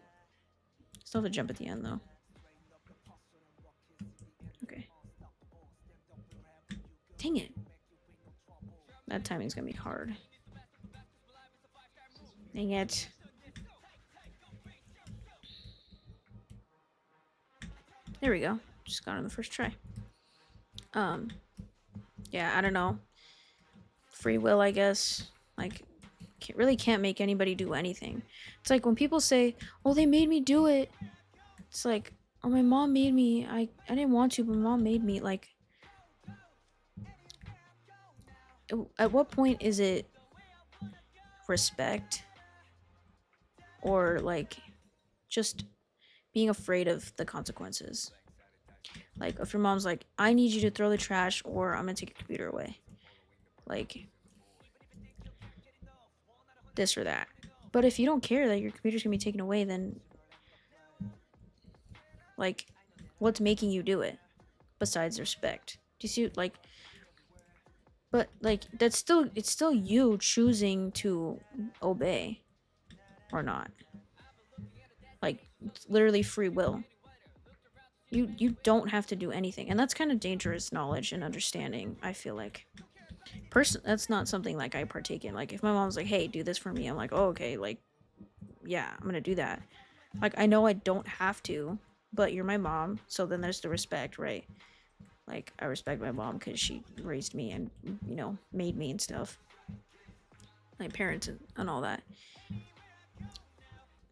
Still have to jump at the end though. Okay. Dang it. That timing's gonna be hard. Dang it. There we go. Just got on the first try. Yeah, I don't know. Free will, I guess. Like, can't make anybody do anything. It's like when people say, "Oh, they made me do it." It's like, "Oh, my mom made me. I didn't want to, but my mom made me." Like, at what point is it respect, or like just being afraid of the consequences? Like, if your mom's like, "I need you to throw the trash, or I'm gonna take your computer away," like this or that. But if you don't care that your computer's gonna be taken away, then like, what's making you do it besides respect? Do you see, like, but like it's still you choosing to obey or not. Like, it's literally free will. You don't have to do anything, and that's kind of dangerous knowledge and understanding, I feel like. That's not something like I partake in. Like, if my mom's like, "Hey, do this for me," I'm like, "Oh, okay, like, yeah, I'm gonna do that." Like, I know I don't have to, but you're my mom, so then there's the respect, right? Like, I respect my mom because she raised me and, made me and stuff. My parents and all that.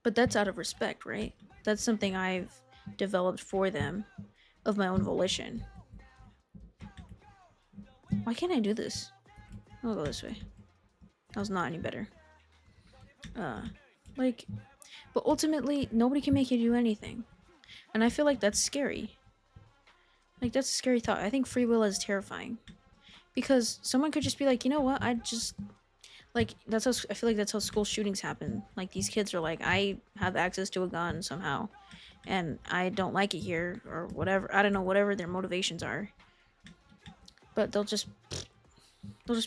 But that's out of respect, right? That's something I've developed for them of my own volition. Why can't I do this? I'll go this way. That was not any better. Uh, like, but ultimately, nobody can make you do anything. And I feel like that's scary. Like, that's a scary thought. I think free will is terrifying. Because someone could just be like, you know what, I just, like, that's how, I feel like that's how school shootings happen. Like, these kids are like, I have access to a gun somehow, and I don't like it here, or whatever. I don't know, whatever their motivations are. But they'll just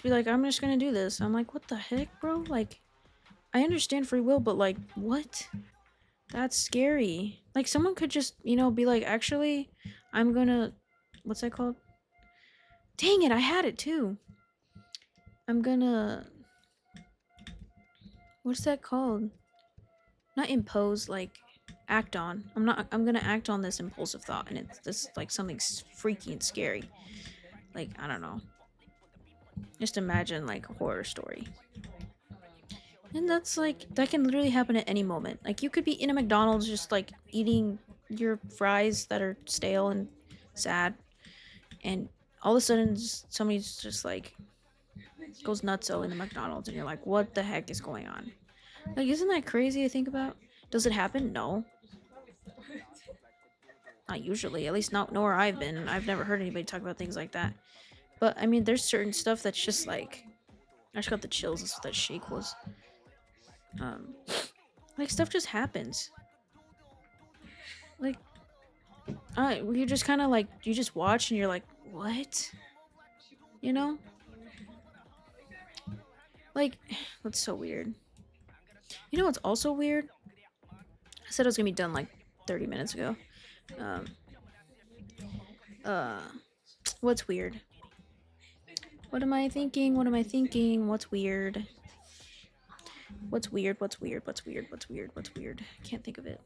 be like, I'm just gonna do this. I'm like, what the heck, bro? Like, I understand free will, but like, what? That's scary. Like, someone could just, be like, actually, I'm gonna, what's that called? Dang it, I had it too. I'm gonna, what's that called? Not impose, like, act on. I'm gonna act on this impulsive thought, and it's this, like, something freaky and scary. Like, I don't know. Just imagine, like, a horror story. And that's like, that can literally happen at any moment. Like, you could be in a McDonald's just like eating your fries that are stale and sad, and all of a sudden somebody's just like goes nutso in the McDonald's, and you're like, what the heck is going on? Like, isn't that crazy to think about? Does it happen? No. Not usually. At least not where I've been. I've never heard anybody talk about things like that. But I mean, there's certain stuff that's just like, I just got the chills. That's what that shake was. Um, like, stuff just happens. Like, you just kind of like, you just watch and you're like, what? You know? Like, that's so weird. You know what's also weird? I said I was gonna be done like 30 minutes ago. Um, uh, what's weird? What am I thinking? What am I thinking? What's weird? What's weird? What's weird? What's weird? What's weird? What's weird? Can't think of it.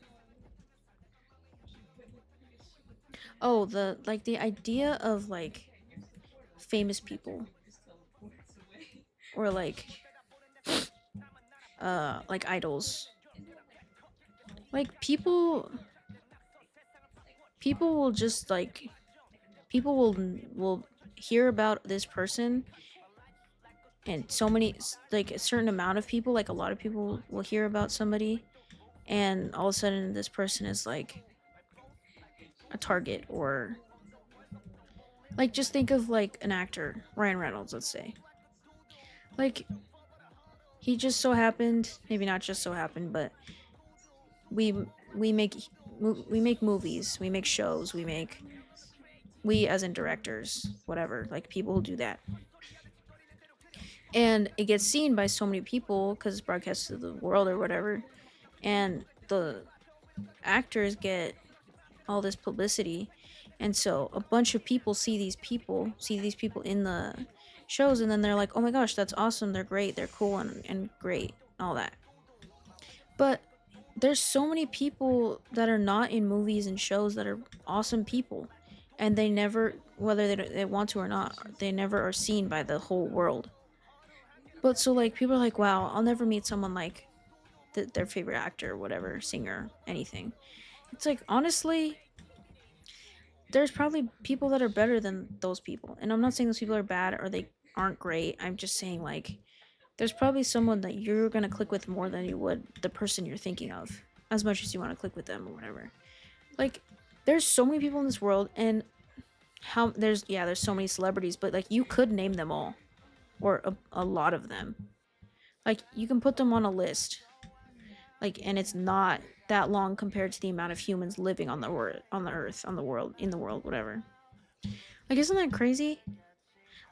Oh, the idea of like famous people or like idols. Like people will just like people will hear about this person, and so many like a certain amount of people, like a lot of people will hear about somebody, and all of a sudden this person is like a target. Or like just think of like an actor, Ryan Reynolds, let's say. Like he just so happened, maybe not just so happened, but we we make we make movies, we make shows, we as in directors, whatever, like people who do that, and it gets seen by so many people because it's broadcast to the world or whatever, and the actors get all this publicity, and so a bunch of people see these people in the shows, and then they're like, oh my gosh, that's awesome, they're great, they're cool and great, all that. But there's so many people that are not in movies and shows that are awesome people, and they never, whether they want to or not, they never are seen by the whole world. But so like people are like, wow, I'll never meet someone like their favorite actor, whatever, singer, anything. It's like, honestly, there's probably people that are better than those people, and I'm not saying those people are bad or they aren't great. I'm just saying like there's probably someone that you're gonna click with more than you would the person you're thinking of, as much as you want to click with them or whatever. Like, there's so many people in this world, and how there's so many celebrities, but like you could name them all, or a lot of them. Like you can put them on a list, like, and it's not that long compared to the amount of humans living on the on the earth, on the world, in the world, whatever. Like, isn't that crazy?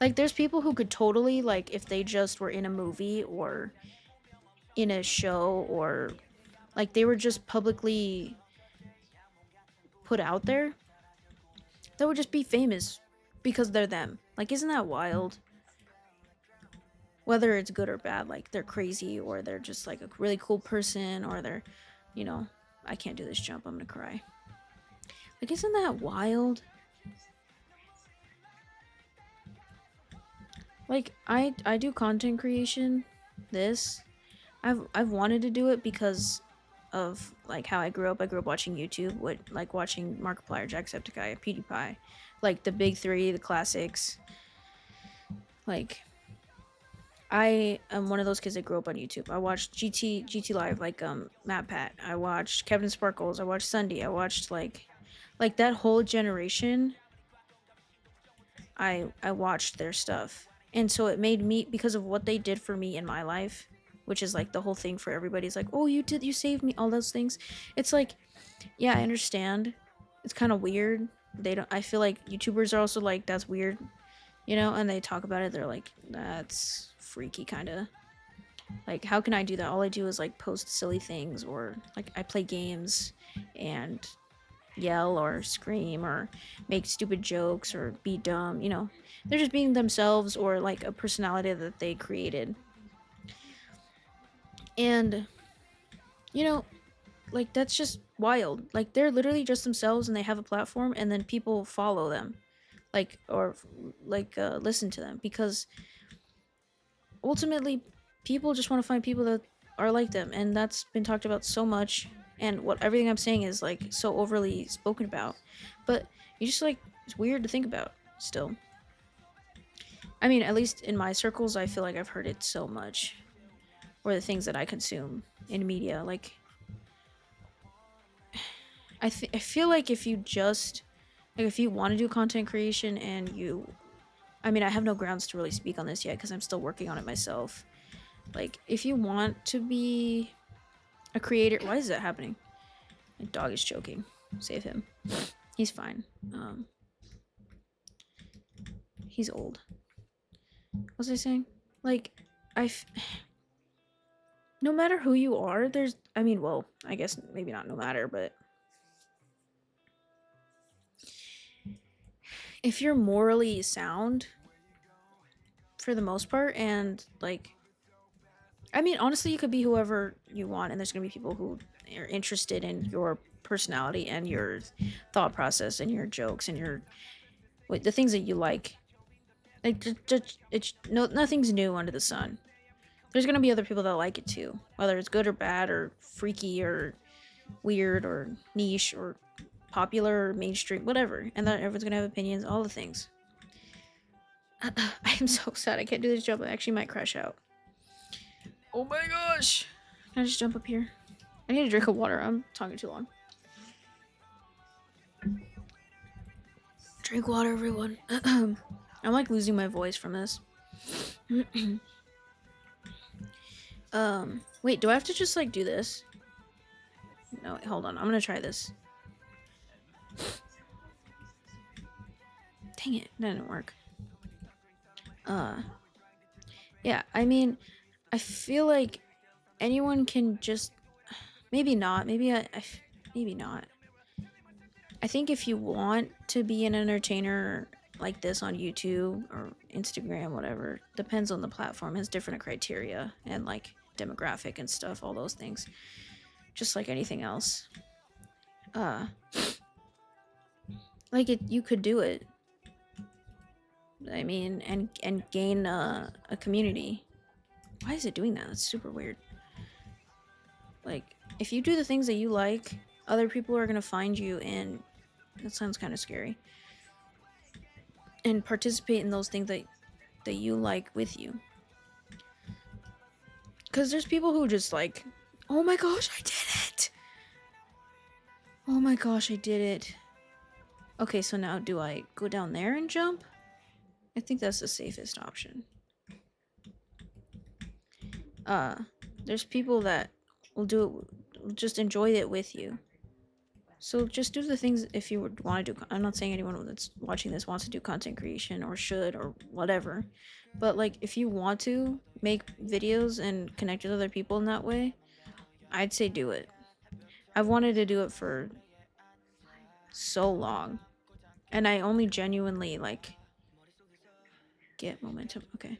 Like, there's people who could totally, like, if they just were in a movie or in a show, or like they were just publicly put out there, that would just be famous because they're them. Like, isn't that wild? Whether it's good or bad, like they're crazy or they're just like a really cool person, or they're, you know, I can't do this jump, I'm gonna cry. Like, isn't that wild? Like, I do content creation. This I've wanted to do it because of like how I grew up. I grew up watching YouTube, with like watching Markiplier, Jacksepticeye, PewDiePie, like the big three, the classics. Like, I am one of those kids that grew up on YouTube. I watched GT Live, like Matt Pat. I watched Kevin Sparkles. I watched Sunday. I watched like that whole generation. I watched their stuff, and so it made me, because of what they did for me in my life, which is like the whole thing for everybody's like, oh, you saved me, all those things. It's like, yeah, I understand. It's kind of weird. They don't. I feel like YouTubers are also like, that's weird, and they talk about it. They're like, that's freaky, kind of. Like, how can I do that? All I do is like post silly things, or like I play games and yell or scream or make stupid jokes or be dumb. They're just being themselves, or like a personality that they created. And, you know, like that's just wild. Like, they're literally just themselves, and they have a platform, and then people follow them, like, or like listen to them, because ultimately people just want to find people that are like them, and that's been talked about so much. And what everything I'm saying is like so overly spoken about, but you just like, it's weird to think about still. I mean, at least in my circles, I feel like I've heard it so much, or the things that I consume in media. Like, I feel like if you just, like, if you want to do content creation, and I mean, I have no grounds to really speak on this yet because I'm still working on it myself. Like, if you want to be a creator, why is that happening? My dog is choking. Save him. He's fine. He's old. What was I saying? Like, I, no matter who you are, I mean, well, I guess maybe not no matter, but if you're morally sound, for the most part, and like I mean, honestly, you could be whoever you want, and there's gonna be people who are interested in your personality and your thought process and your jokes and your the things that you like. Like, it's no nothing's new under the sun. There's gonna be other people that like it too, whether it's good or bad or freaky or weird or niche or popular or mainstream, whatever. And that everyone's gonna have opinions, all the things. I am so sad I can't do this jump. I actually might crash out. Oh my gosh! Can I just jump up here? I need a drink of water. I'm talking too long. Drink water, everyone. I'm like losing my voice from this. Wait, do I have to just like do this? No, wait, hold on. I'm gonna try this. Dang it, that didn't work. Yeah, I mean, I feel like anyone can just maybe not. Maybe not. I think if you want to be an entertainer like this on YouTube or Instagram, whatever, depends on the platform. It has different criteria and like demographic and stuff, all those things. Just like anything else. Uh like you could do it. I mean, and gain a community. Why is it doing that? That's super weird. Like if you do the things that you like, other people are going to find you and that sounds kind of scary. And participate in those things that you like with you. Cuz there's people who just like, "Oh my gosh, I did it." Oh my gosh, I did it. Okay, so now do I go down there and jump? I think that's the safest option. Uh, there's people that will do it, will just enjoy it with you. So just do the things if you would want to do. I'm not saying anyone that's watching this wants to do content creation or should or whatever, but like if you want to make videos and connect with other people in that way, I'd say do it. I've wanted to do it for so long, and I only genuinely like get momentum. Okay.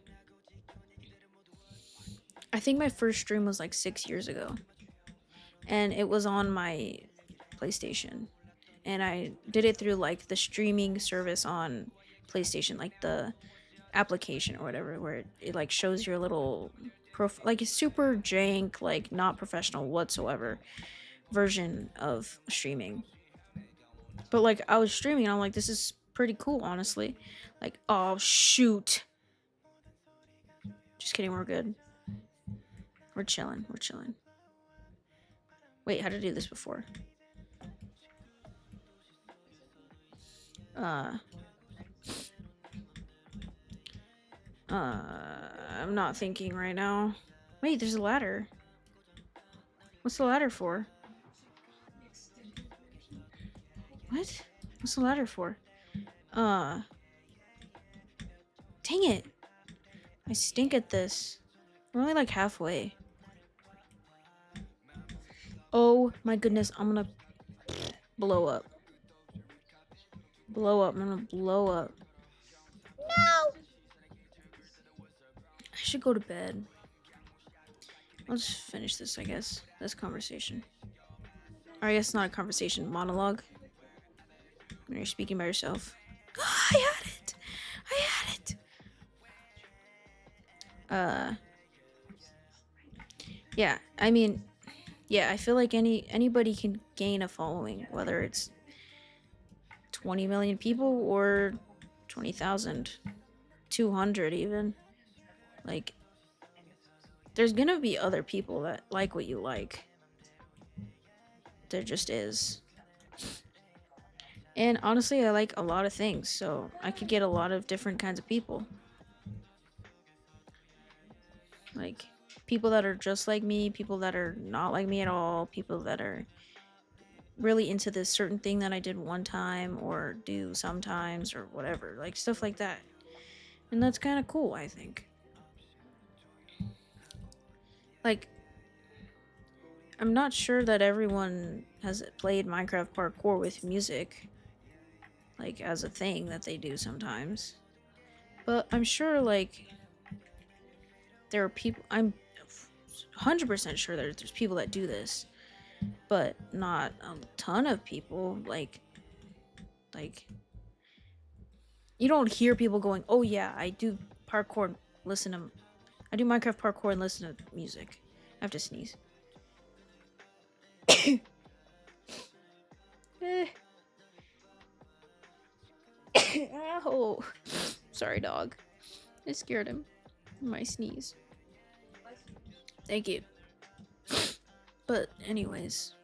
I think my first stream was like 6 years ago, and it was on my PlayStation, and I did it through like the streaming service on PlayStation, like the application or whatever, where it like shows your little like a super jank, like not professional whatsoever version of streaming. But like I was streaming, and I'm like, this is pretty cool, honestly. Like, oh shoot. Just kidding, we're good. We're chilling. We're chilling. Wait, how to do this before? Uh, I'm not thinking right now. Wait, there's a ladder. What's the ladder for? What? What's the ladder for? Dang it. I stink at this. We're only like halfway. Oh my goodness, I'm gonna blow up. Blow up, I'm gonna blow up. No! I should go to bed. I'll just finish this, I guess. This conversation. Or I guess not a conversation, monologue. When you're speaking by yourself. I had it! I had it! Yeah, I mean, yeah, I feel like anybody can gain a following, whether it's 20 million people or 20,000, 200 even. Like, there's gonna be other people that like what you like. There just is. And honestly, I like a lot of things, so I could get a lot of different kinds of people. Like, people that are just like me, people that are not like me at all, people that are really into this certain thing that I did one time or do sometimes or whatever. Like, stuff like that. And that's kind of cool, I think. Like, I'm not sure that everyone has played Minecraft Parkour with music, like, as a thing that they do sometimes. But I'm sure, like, there are people. I'm 100% sure that there's people that do this, but not a ton of people. Like you don't hear people going, "Oh yeah, I do parkour. Listen to, I do Minecraft parkour and listen to music." I have to sneeze. Eh. Ow. Sorry, dog. I scared him. My sneeze. Thank you. But anyways,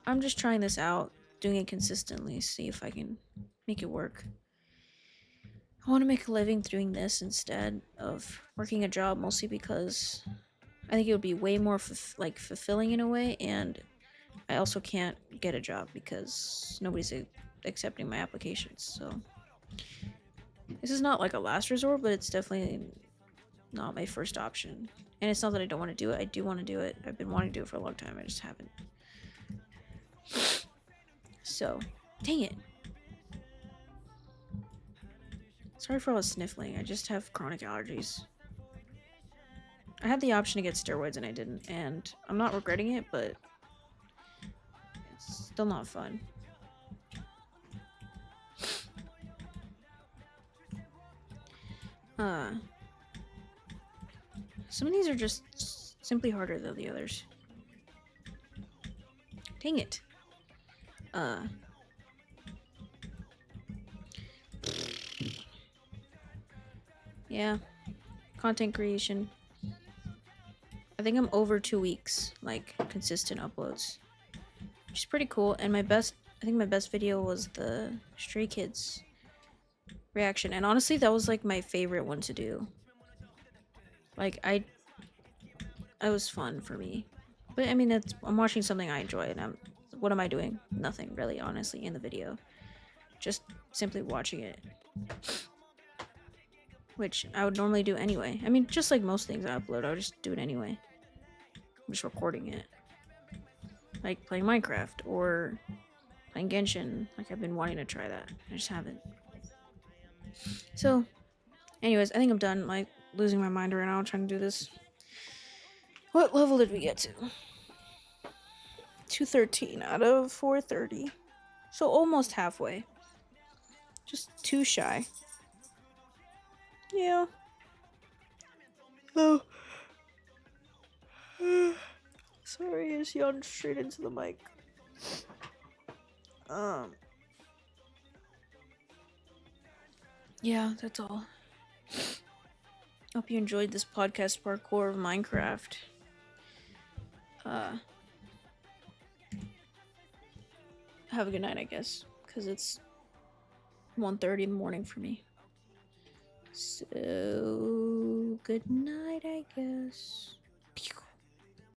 I'm just trying this out, doing it consistently, see if I can make it work. I want to make a living doing this instead of working a job, mostly because I think it would be way more fulfilling in a way, and I also can't get a job because nobody's accepting my applications. So this is not like a last resort, but it's definitely not my first option. And it's not that I don't want to do it. I do want to do it. I've been wanting to do it for a long time. I just haven't. So, dang it. Sorry for all the sniffling. I just have chronic allergies. I had the option to get steroids and I didn't. And I'm not regretting it, but it's still not fun. Some of these are just simply harder than the others. Dang it. Yeah. Content creation. I think I'm over 2 weeks, like, consistent uploads. Which is pretty cool. And I think my best video was the Stray Kids reaction. And honestly, that was, like, my favorite one to do. Like, it was fun for me. But, I mean, I'm watching something I enjoy, and what am I doing? Nothing, really, honestly, in the video. Just simply watching it. Which I would normally do anyway. I mean, just like most things I upload, I would just do it anyway. I'm just recording it. Like playing Minecraft or playing Genshin. Like, I've been wanting to try that. I just haven't. So, anyways, I think I'm done, like, losing my mind right now trying to do this. What level did we get to? 213 out of 430. So almost halfway. Just too shy. Yeah. Oh. Sorry, I just yawned straight into the mic. Yeah, that's all. Hope you enjoyed this podcast parkour of Minecraft. Have a good night, I guess, because it's 1:30 in the morning for me. So, good night, I guess.